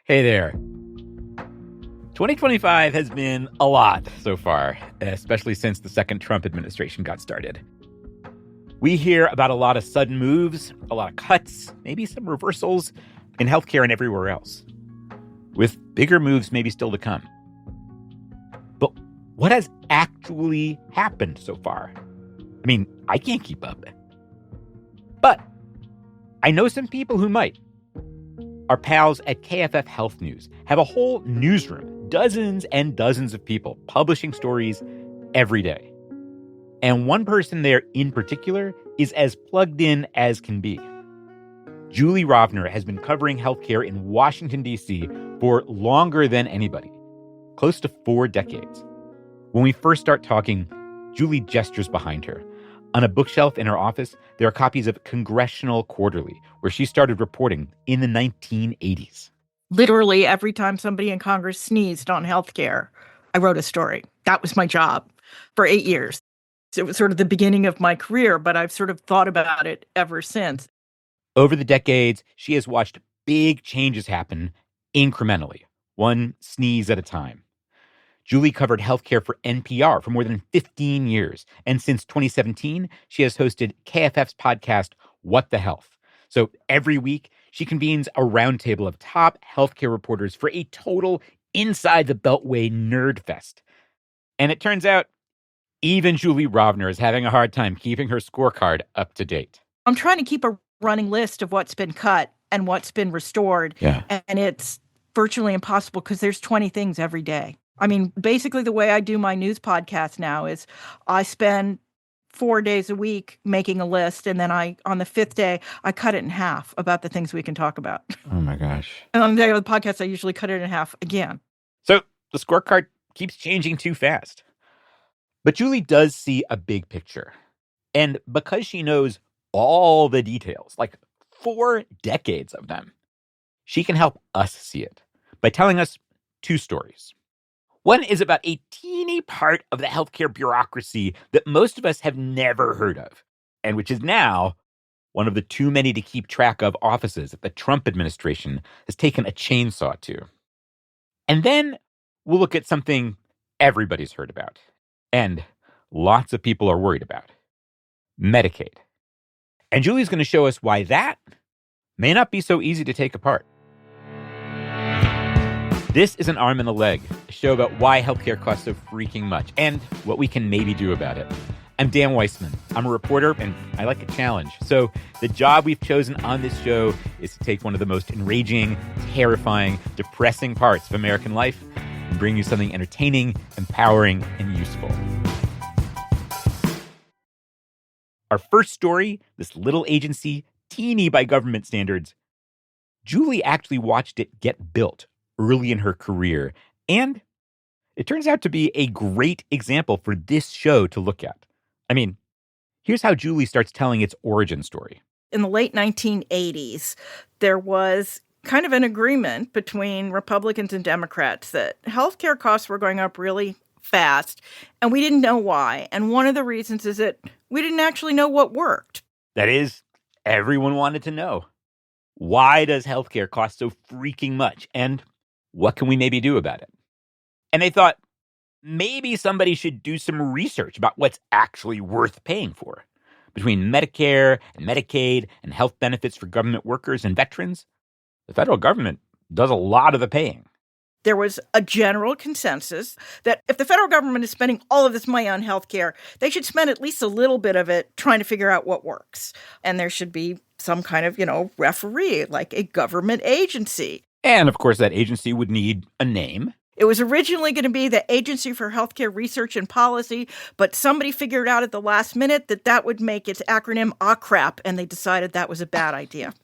Hey there. 2025 has been a lot so far, especially since the second Trump administration got started. We hear about a lot of sudden moves, a lot of cuts, maybe some reversals in healthcare and everywhere else, with bigger moves maybe still to come. But what has actually happened so far? I mean, I can't keep up. But I know some people who might. Our pals at KFF Health News have a whole newsroom, dozens and dozens of people publishing stories every day. And one person there in particular is as plugged in as can be. Julie Rovner has been covering healthcare in Washington, D.C. for longer than anybody, close to 4 decades. When we first start talking, Julie gestures behind her. On a bookshelf in her office, there are copies of Congressional Quarterly, where she started reporting in the 1980s. Literally every time somebody in Congress sneezed on healthcare, I wrote a story. That was my job for 8 years. It was sort of the beginning of my career, but I've sort of thought about it ever since. Over the decades, she has watched big changes happen incrementally, one sneeze at a time. Julie covered healthcare for NPR for more than 15 years. And since 2017, she has hosted KFF's podcast, What the Health. So every week, she convenes a roundtable of top healthcare reporters for a total inside the Beltway nerd fest. And it turns out, even Julie Rovner is having a hard time keeping her scorecard up to date. I'm trying to keep a running list of what's been cut and what's been restored. Yeah. And it's virtually impossible because there's 20 things every day. I mean, basically the way I do my news podcast now is I spend 4 days a week making a list. And then on the 5th day, I cut it in half about the things we can talk about. Oh my gosh. And on the day of the podcast, I usually cut it in half again. So the scorecard keeps changing too fast. But Julie does see a big picture. And because she knows all the details, like 4 decades of them, she can help us see it by telling us 2 stories. One is about a teeny part of the healthcare bureaucracy that most of us have never heard of, and which is now one of the too many to keep track of offices that the Trump administration has taken a chainsaw to. And then we'll look at something everybody's heard about, and lots of people are worried about: Medicaid. And Julie's going to show us why that may not be so easy to take apart. This is An Arm and a Leg, a show about why healthcare costs so freaking much and what we can maybe do about it. I'm Dan Weissman. I'm a reporter, and I like a challenge. So the job we've chosen on this show is to take one of the most enraging, terrifying, depressing parts of American life and bring you something entertaining, empowering, and useful. Our first story, this little agency, teeny by government standards, Julie actually watched it get built early in her career, and it turns out to be a great example for this show to look at. I mean, here's how Julie starts telling its origin story. In the late 1980s, there was kind of an agreement between Republicans and Democrats that healthcare costs were going up really fast, and we didn't know why. And one of the reasons is that we didn't actually know what worked. That is, everyone wanted to know. Why does healthcare cost so freaking much? And what can we maybe do about it? And they thought maybe somebody should do some research about what's actually worth paying for. Between Medicare and Medicaid and health benefits for government workers and veterans, the federal government does a lot of the paying. There was a general consensus that if the federal government is spending all of this money on healthcare, they should spend at least a little bit of it trying to figure out what works. And there should be some kind of, referee, like a government agency. And, of course, that agency would need a name. It was originally going to be the Agency for Healthcare Research and Policy, but somebody figured out at the last minute that would make its acronym ACRAP, and they decided that was a bad idea.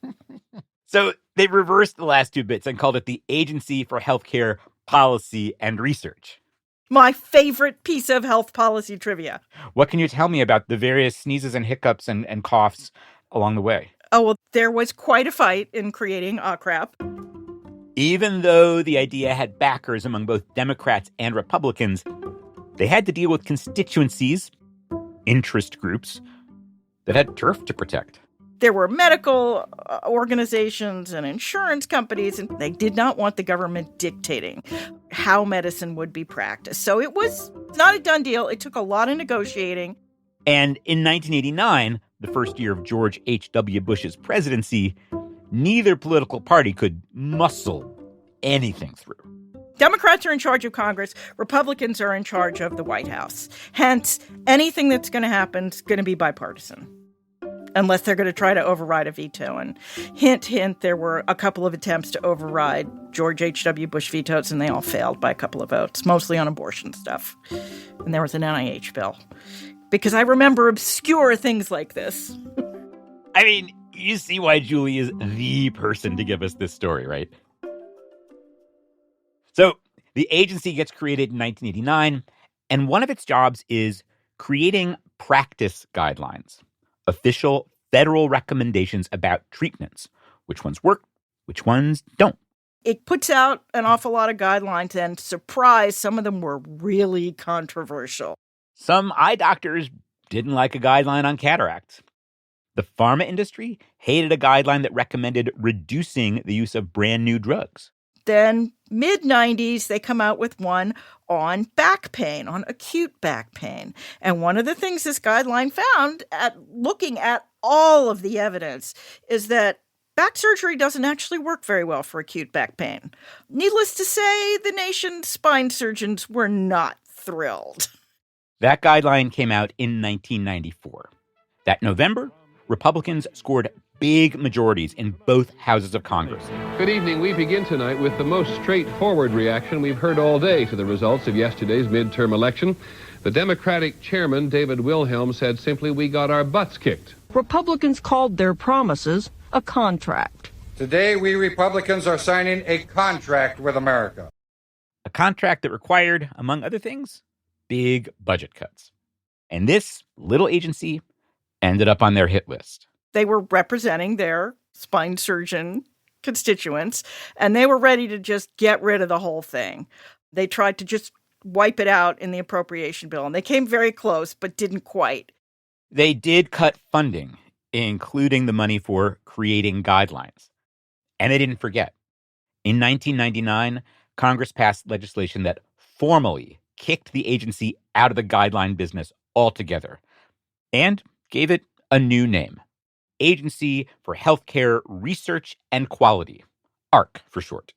So they reversed the last 2 bits and called it the Agency for Healthcare Policy and Research. My favorite piece of health policy trivia. What can you tell me about the various sneezes and hiccups and coughs along the way? Oh, well, there was quite a fight in creating ACRAP. Even though the idea had backers among both Democrats and Republicans, they had to deal with constituencies, interest groups, that had turf to protect. There were medical organizations and insurance companies, and they did not want the government dictating how medicine would be practiced. So it was not a done deal. It took a lot of negotiating. And in 1989, the first year of George H.W. Bush's presidency, neither political party could muscle anything through. Democrats are in charge of Congress. Republicans are in charge of the White House. Hence, anything that's going to happen is going to be bipartisan, unless they're going to try to override a veto. And hint, hint, there were a couple of attempts to override George H.W. Bush vetoes, and they all failed by a couple of votes, mostly on abortion stuff. And there was an NIH bill. Because I remember obscure things like this. I mean, you see why Julie is the person to give us this story, right? So the agency gets created in 1989, and one of its jobs is creating practice guidelines, official federal recommendations about treatments, which ones work, which ones don't. It puts out an awful lot of guidelines, and surprise, some of them were really controversial. Some eye doctors didn't like a guideline on cataracts. The pharma industry hated a guideline that recommended reducing the use of brand new drugs. Then, mid-90s, they come out with one on back pain, on acute back pain. And one of the things this guideline found at looking at all of the evidence is that back surgery doesn't actually work very well for acute back pain. Needless to say, the nation's spine surgeons were not thrilled. That guideline came out in 1994. That November, Republicans scored big majorities in both houses of Congress. Good evening. We begin tonight with the most straightforward reaction we've heard all day to the results of yesterday's midterm election. The Democratic chairman, David Wilhelm, said simply, "We got our butts kicked." Republicans called their promises a contract. Today, we Republicans are signing a contract with America. A contract that required, among other things, big budget cuts. And this little agency ended up on their hit list. They were representing their spine surgeon constituents, and they were ready to just get rid of the whole thing. They tried to just wipe it out in the appropriation bill, and they came very close, but didn't quite. They did cut funding, including the money for creating guidelines. And they didn't forget. In 1999, Congress passed legislation that formally kicked the agency out of the guideline business altogether and gave it a new name. Agency for Healthcare Research and Quality, AHRQ for short.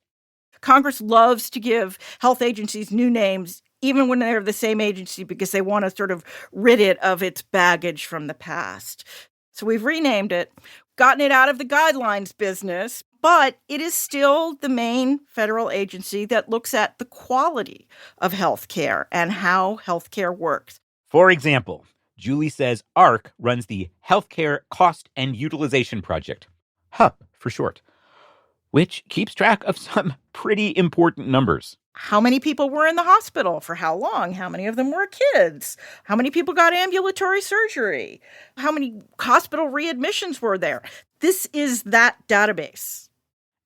Congress loves to give health agencies new names, even when they're the same agency, because they want to sort of rid it of its baggage from the past. So we've renamed it, gotten it out of the guidelines business, but it is still the main federal agency that looks at the quality of healthcare and how healthcare works. For example, Julie says AHRQ runs the Healthcare Cost and Utilization Project, HUP for short, which keeps track of some pretty important numbers. How many people were in the hospital? For how long? How many of them were kids? How many people got ambulatory surgery? How many hospital readmissions were there? This is that database.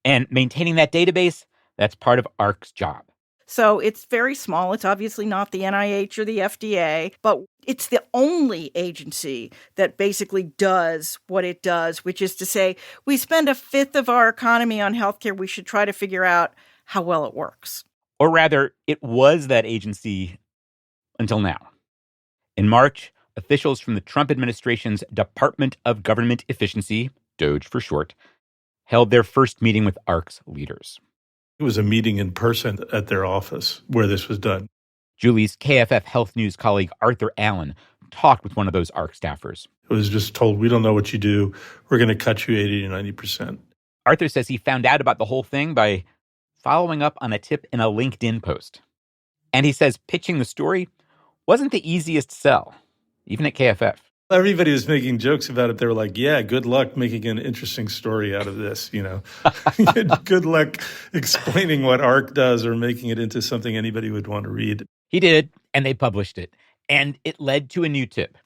And maintaining that database, that's part of AHRQ's job. So it's very small. It's obviously not the NIH or the FDA, but it's the only agency that basically does what it does, which is to say, we spend a fifth of our economy on healthcare. We should try to figure out how well it works. Or rather, it was that agency until now. In March, officials from the Trump administration's Department of Government Efficiency, DOGE for short, held their first meeting with AHRQ's leaders. It was a meeting in person at their office where this was done. Julie's KFF Health News colleague Arthur Allen talked with one of those AHRQ staffers. It was just told, we don't know what you do. We're going to cut you 80 to 90%. Arthur says he found out about the whole thing by following up on a tip in a LinkedIn post. And he says pitching the story wasn't the easiest sell, even at KFF. Everybody was making jokes about it. They were like, yeah, good luck making an interesting story out of this, you know. Good luck explaining what AHRQ does or making it into something anybody would want to read. He did, and they published it. And it led to a new tip.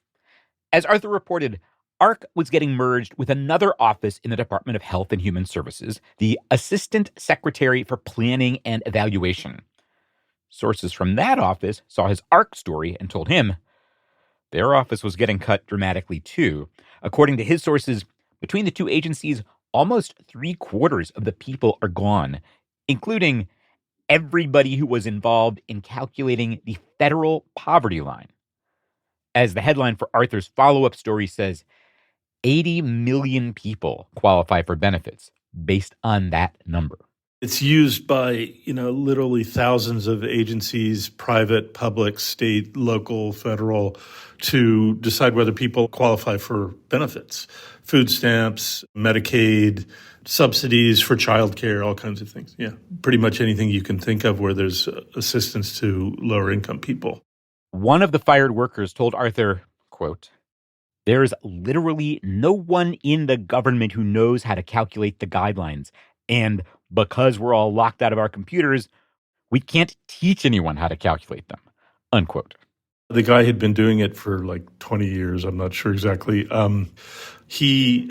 As Arthur reported, AHRQ was getting merged with another office in the Department of Health and Human Services, the Assistant Secretary for Planning and Evaluation. Sources from that office saw his AHRQ story and told him their office was getting cut dramatically too. According to his sources, Between the two agencies, almost 3/4 of the people are gone, including everybody who was involved in calculating the federal poverty line. As the headline for Arthur's follow-up story says, 80 million people qualify for benefits based on that number. It's used by, literally thousands of agencies, private, public, state, local, federal, to decide whether people qualify for benefits. Food stamps, Medicaid, subsidies for childcare, all kinds of things. Yeah, pretty much anything you can think of where there's assistance to lower income people. One of the fired workers told Arthur, quote, "There's literally no one in the government who knows how to calculate the guidelines. And because we're all locked out of our computers, we can't teach anyone how to calculate them," unquote. The guy had been doing it for like 20 years. I'm not sure exactly. He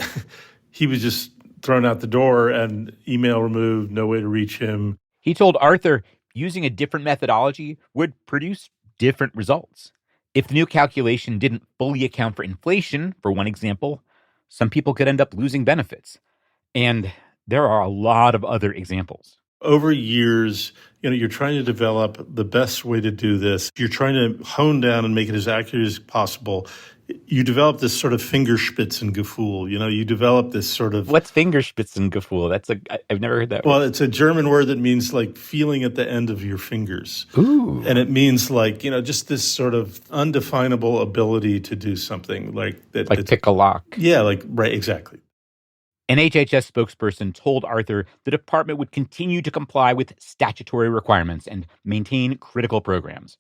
was just thrown out the door and email removed, no way to reach him. He told Arthur using a different methodology would produce different results. If the new calculation didn't fully account for inflation, for one example, some people could end up losing benefits. And there are a lot of other examples. Over years, you're trying to develop the best way to do this. You're trying to hone down and make it as accurate as possible. You develop this sort of Fingerspitzengefühl. You develop this sort of... What's Fingerspitzengefühl? I've never heard that word. Well, it's a German word that means like feeling at the end of your fingers. Ooh. And it means like, just this sort of undefinable ability to do something like that. Like pick a lock. Yeah, right, exactly. An HHS spokesperson told Arthur the department would continue to comply with statutory requirements and maintain critical programs.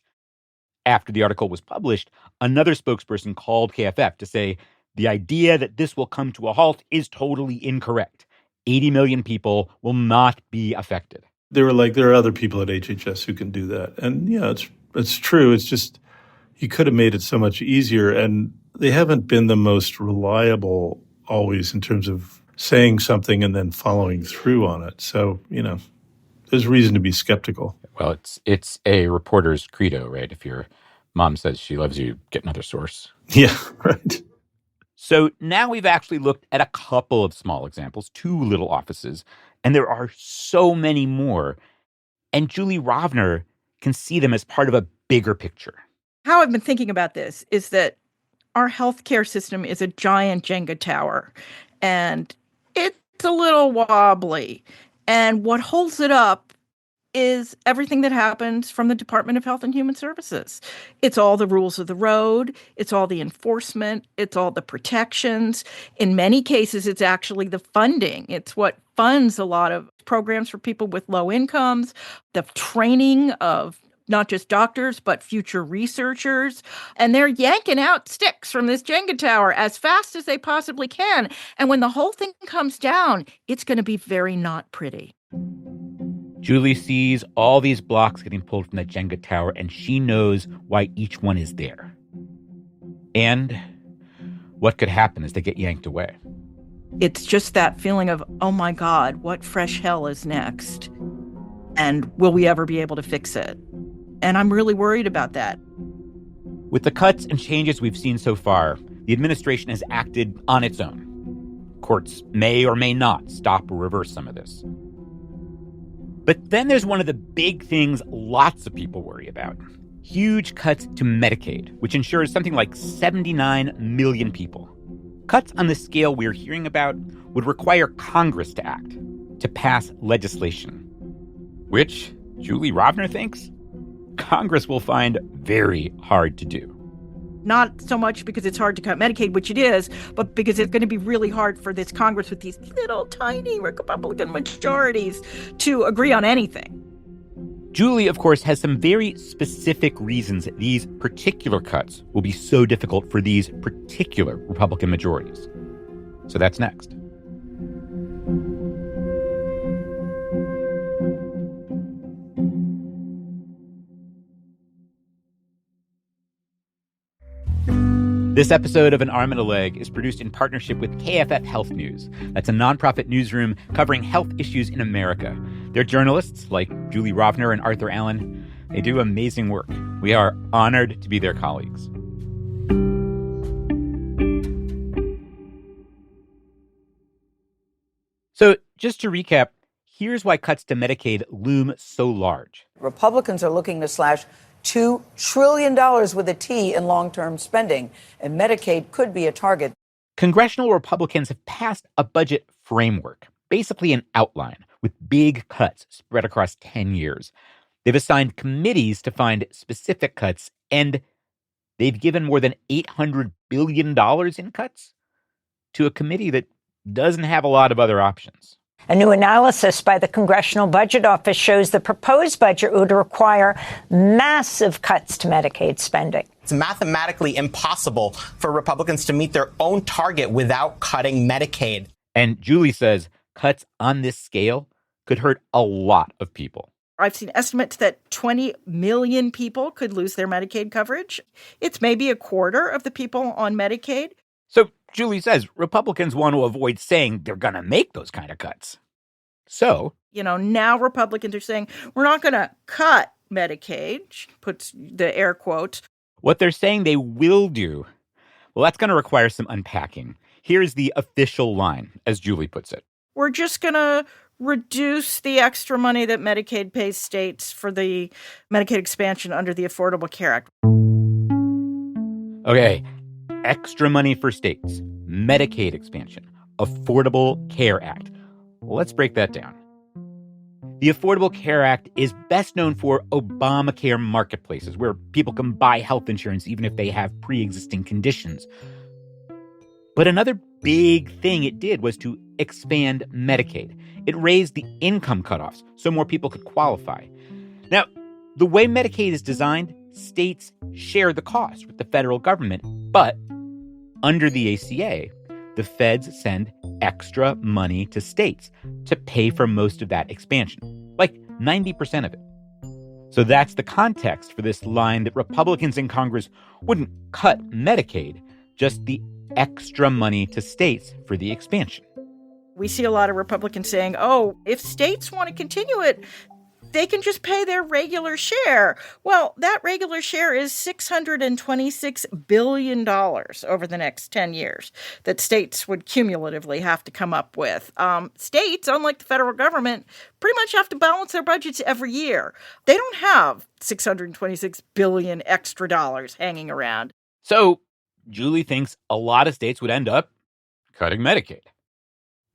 After the article was published, another spokesperson called KFF to say the idea that this will come to a halt is totally incorrect. 80 million people will not be affected. They were like, there are other people at HHS who can do that. And yeah, it's true. It's just, you could have made it so much easier. And they haven't been the most reliable always in terms of saying something and then following through on it. So, there's reason to be skeptical. Well, it's a reporter's credo, right? If your mom says she loves you, get another source. Yeah, right. So now we've actually looked at a couple of small examples, 2 little offices, and there are so many more. And Julie Rovner can see them as part of a bigger picture. How I've been thinking about this is that our healthcare system is a giant Jenga tower, and it's a little wobbly. And what holds it up is everything that happens from the Department of Health and Human Services. It's all the rules of the road. It's all the enforcement. It's all the protections. In many cases, it's actually the funding. It's what funds a lot of programs for people with low incomes, the training of not just doctors, but future researchers. And they're yanking out sticks from this Jenga tower as fast as they possibly can. And when the whole thing comes down, it's going to be very not pretty. Julie sees all these blocks getting pulled from that Jenga tower, and she knows why each one is there. And what could happen as they get yanked away. It's just that feeling of, oh my God, what fresh hell is next? And will we ever be able to fix it? And I'm really worried about that. With the cuts and changes we've seen so far, the administration has acted on its own. Courts may or may not stop or reverse some of this. But then there's one of the big things lots of people worry about. Huge cuts to Medicaid, which insures something like 79 million people. Cuts on the scale we're hearing about would require Congress to act, to pass legislation. Which, Julie Rovner thinks, Congress will find very hard to do. Not so much because it's hard to cut Medicaid, which it is, but because it's going to be really hard for this Congress with these little tiny Republican majorities to agree on anything. Julie, of course, has some very specific reasons these particular cuts will be so difficult for these particular Republican majorities. So that's next. This episode of An Arm and a Leg is produced in partnership with KFF Health News. That's a nonprofit newsroom covering health issues in America. They're journalists like Julie Rovner and Arthur Allen. They do amazing work. We are honored to be their colleagues. So just to recap, here's why cuts to Medicaid loom so large. Republicans are looking to slash $2 trillion with a T in long-term spending, and Medicaid could be a target. Congressional Republicans have passed a budget framework, basically an outline, with big cuts spread across 10 years. They've assigned committees to find specific cuts, and they've given more than $800 billion in cuts to a committee that doesn't have a lot of other options. A new analysis by the Congressional Budget Office shows the proposed budget would require massive cuts to Medicaid spending. It's mathematically impossible for Republicans to meet their own target without cutting Medicaid. And Julie says cuts on this scale could hurt a lot of people. I've seen estimates that 20 million people could lose their Medicaid coverage. It's maybe a quarter of the people on Medicaid. So Julie says Republicans want to avoid saying they're going to make those kind of cuts. So, now Republicans are saying we're not going to cut Medicaid, she puts the air quotes. What they're saying they will do, well, that's going to require some unpacking. Here's the official line, as Julie puts it. We're just going to reduce the extra money that Medicaid pays states for the Medicaid expansion under the Affordable Care Act. Okay, extra money for states, Medicaid expansion, Affordable Care Act. Well, let's break that down. The Affordable Care Act is best known for Obamacare marketplaces, where people can buy health insurance even if they have pre-existing conditions. But another big thing it did was to expand Medicaid. It raised the income cutoffs so more people could qualify. Now, the way Medicaid is designed, states share the cost with the federal government, but under the ACA, the feds send extra money to states to pay for most of that expansion, like 90% of it. So that's the context for this line that Republicans in Congress wouldn't cut Medicaid, just the extra money to states for the expansion. We see a lot of Republicans saying, if states want to continue it, they can just pay their regular share. Well, that regular share is $626 billion over the next 10 years that states would cumulatively have to come up with. States, unlike the federal government, pretty much have to balance their budgets every year. They don't have $626 billion extra dollars hanging around. So Julie thinks a lot of states would end up cutting Medicaid.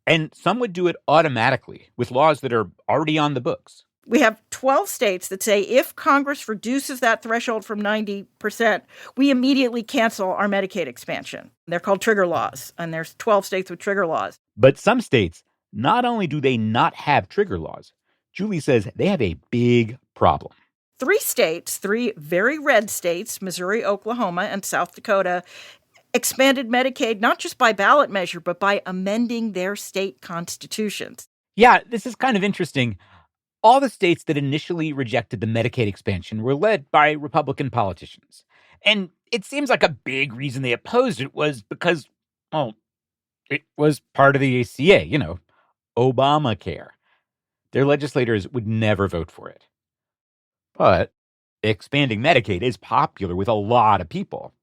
And some would do it automatically with laws that are already on the books. We have 12 states that say if Congress reduces that threshold from 90%, we immediately cancel our Medicaid expansion. They're called trigger laws, and there's 12 states with trigger laws. But some states, not only do they not have trigger laws, Julie says they have a big problem. 3 states, 3 very red states, Missouri, Oklahoma, and South Dakota, expanded Medicaid not just by ballot measure, but by amending their state constitutions. Yeah, this is kind of interesting. All the states that initially rejected the Medicaid expansion were led by Republican politicians. And it seems like a big reason they opposed it was because, it was part of the ACA, Obamacare. Their legislators would never vote for it. But expanding Medicaid is popular with a lot of people.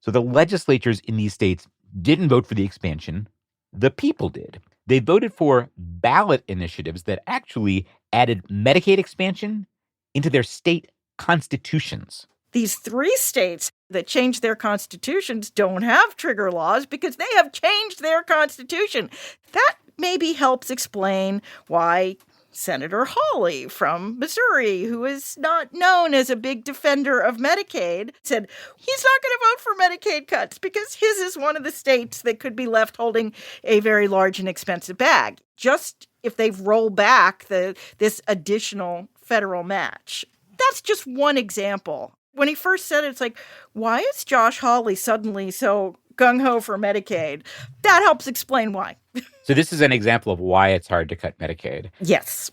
So the legislatures in these states didn't vote for the expansion. The people did. They voted for ballot initiatives that actually added Medicaid expansion into their state constitutions. These 3 states that changed their constitutions don't have trigger laws because they have changed their constitution. That maybe helps explain why Senator Hawley from Missouri, who is not known as a big defender of Medicaid, said he's not going to vote for Medicaid cuts because his is one of the states that could be left holding a very large and expensive bag, just if they roll back this additional federal match. That's just one example. When he first said it, it's like, why is Josh Hawley suddenly so gung-ho for Medicaid? That helps explain why. So this is an example of why it's hard to cut Medicaid. Yes.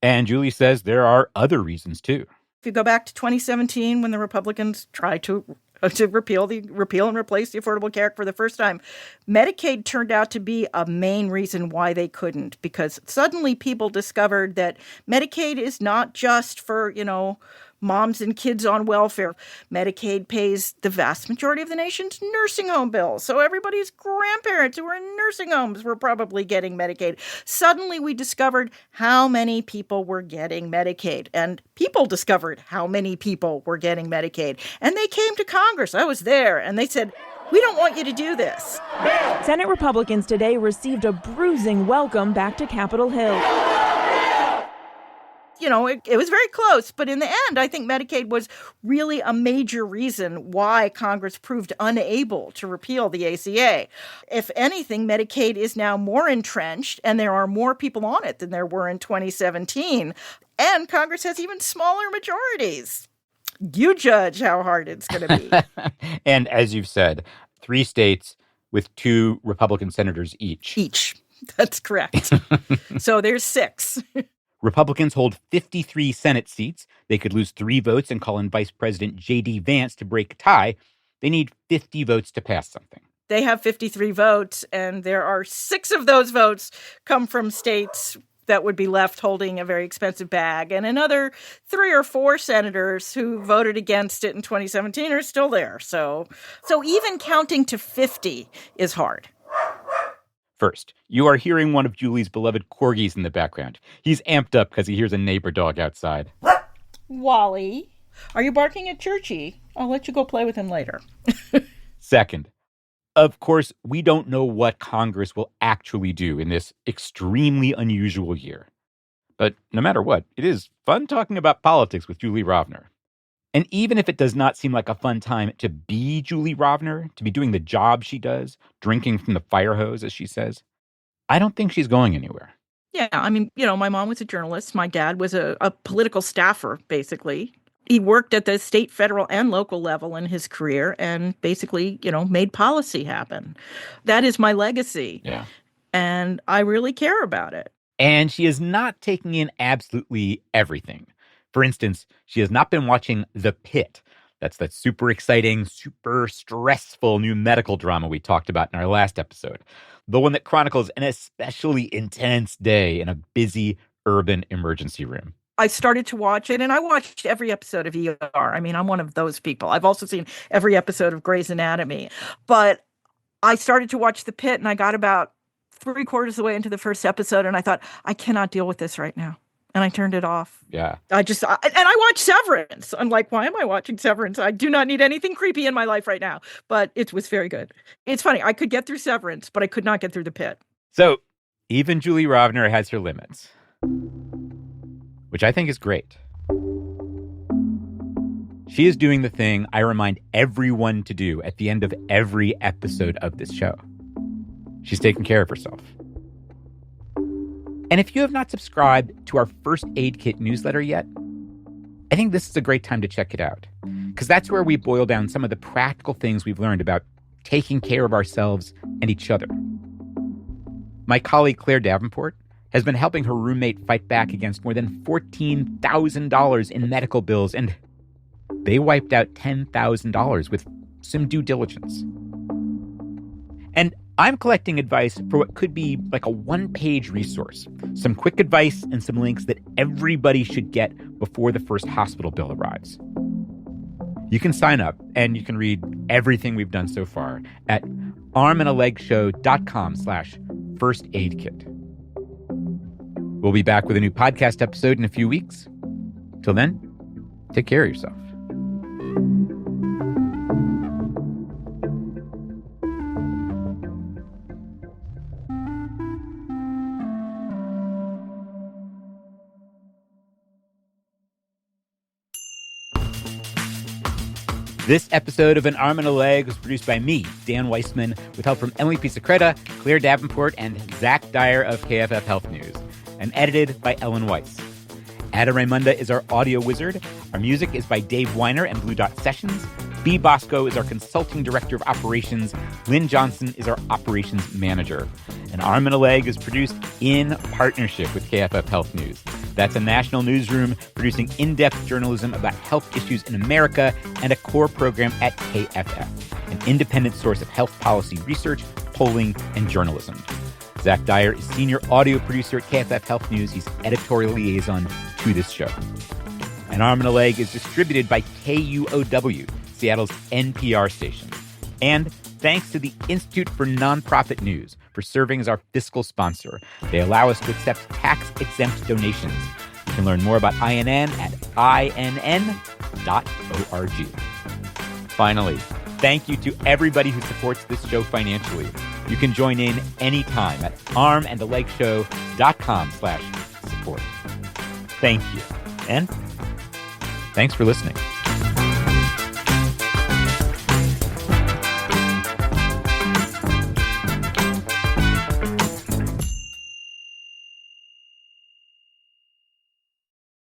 And Julie says there are other reasons, too. If you go back to 2017, when the Republicans tried to repeal and replace the Affordable Care Act for the first time, Medicaid turned out to be a main reason why they couldn't, because suddenly people discovered that Medicaid is not just for, moms and kids on welfare. Medicaid pays the vast majority of the nation's nursing home bills. So everybody's grandparents who were in nursing homes were probably getting Medicaid. Suddenly we discovered how many people were getting Medicaid. And people discovered how many people were getting Medicaid. And they came to Congress. I was there. And they said, we don't want you to do this. Senate Republicans today received a bruising welcome back to Capitol Hill. You know, it was very close, but in the end, I think Medicaid was really a major reason why Congress proved unable to repeal the ACA. If anything, Medicaid is now more entrenched, and there are more people on it than there were in 2017, and Congress has even smaller majorities. You judge how hard it's going to be. And as you've said, 3 states with 2 Republican senators each. That's correct. So there's 6. Republicans hold 53 Senate seats. They could lose 3 votes and call in Vice President J.D. Vance to break a tie. They need 50 votes to pass something. They have 53 votes, and there are 6 of those votes come from states that would be left holding a very expensive bag. And another 3 or 4 senators who voted against it in 2017 are still there. So even counting to 50 is hard. First, you are hearing one of Julie's beloved corgis in the background. He's amped up because he hears a neighbor dog outside. Wally, are you barking at Churchy? I'll let you go play with him later. Second, of course, we don't know what Congress will actually do in this extremely unusual year. But no matter what, it is fun talking about politics with Julie Rovner. And even if it does not seem like a fun time to be Julie Rovner, to be doing the job she does, drinking from the fire hose, as she says, I don't think she's going anywhere. Yeah, I mean, you know, my mom was a journalist. My dad was a political staffer, basically. He worked at the state, federal, and local level in his career and basically, you know, made policy happen. That is my legacy. Yeah. And I really care about it. And she is not taking in absolutely everything. For instance, she has not been watching The Pit. That's that super exciting, super stressful new medical drama we talked about in our last episode. The one that chronicles an especially intense day in a busy urban emergency room. I started to watch it, and I watched every episode of ER. I mean, I'm one of those people. I've also seen every episode of Grey's Anatomy. But I started to watch The Pit, and I got about 3/4 of the way into the first episode, and I thought, I cannot deal with this right now. And I turned it off. Yeah. And I watched Severance. I'm like, why am I watching Severance? I do not need anything creepy in my life right now. But it was very good. It's funny. I could get through Severance, but I could not get through The Pit. So even Julie Rovner has her limits, which I think is great. She is doing the thing I remind everyone to do at the end of every episode of this show. She's taking care of herself. And if you have not subscribed to our First Aid Kit newsletter yet, I think this is a great time to check it out, because that's where we boil down some of the practical things we've learned about taking care of ourselves and each other. My colleague Claire Davenport has been helping her roommate fight back against more than $14,000 in medical bills, and they wiped out $10,000 with some due diligence. And I'm collecting advice for what could be like a 1-page resource, some quick advice and some links that everybody should get before the first hospital bill arrives. You can sign up and you can read everything we've done so far at armandalegshow.com/firstaidkit. We'll be back with a new podcast episode in a few weeks. Till then, take care of yourself. This episode of An Arm and a Leg was produced by me, Dan Weissman, with help from Emily Pisacreta, Claire Davenport, and Zach Dyer of KFF Health News, and edited by Ellen Weiss. Ada Raimunda is our audio wizard. Our music is by Dave Weiner and Blue Dot Sessions. B. Bosco is our consulting director of operations. Lynn Johnson is our operations manager. An Arm and a Leg is produced in partnership with KFF Health News. That's a national newsroom producing in-depth journalism about health issues in America and a core program at KFF, an independent source of health policy research, polling, and journalism. Zach Dyer is senior audio producer at KFF Health News. He's editorial liaison to this show. and Arm and a Leg is distributed by KUOW, Seattle's NPR station. And thanks to the Institute for Nonprofit News for serving as our fiscal sponsor. They allow us to accept tax-exempt donations. You can learn more about INN at inn.org. Finally, thank you to everybody who supports this show financially. You can join in anytime at armandalegshow.com/support. Thank you. And thanks for listening.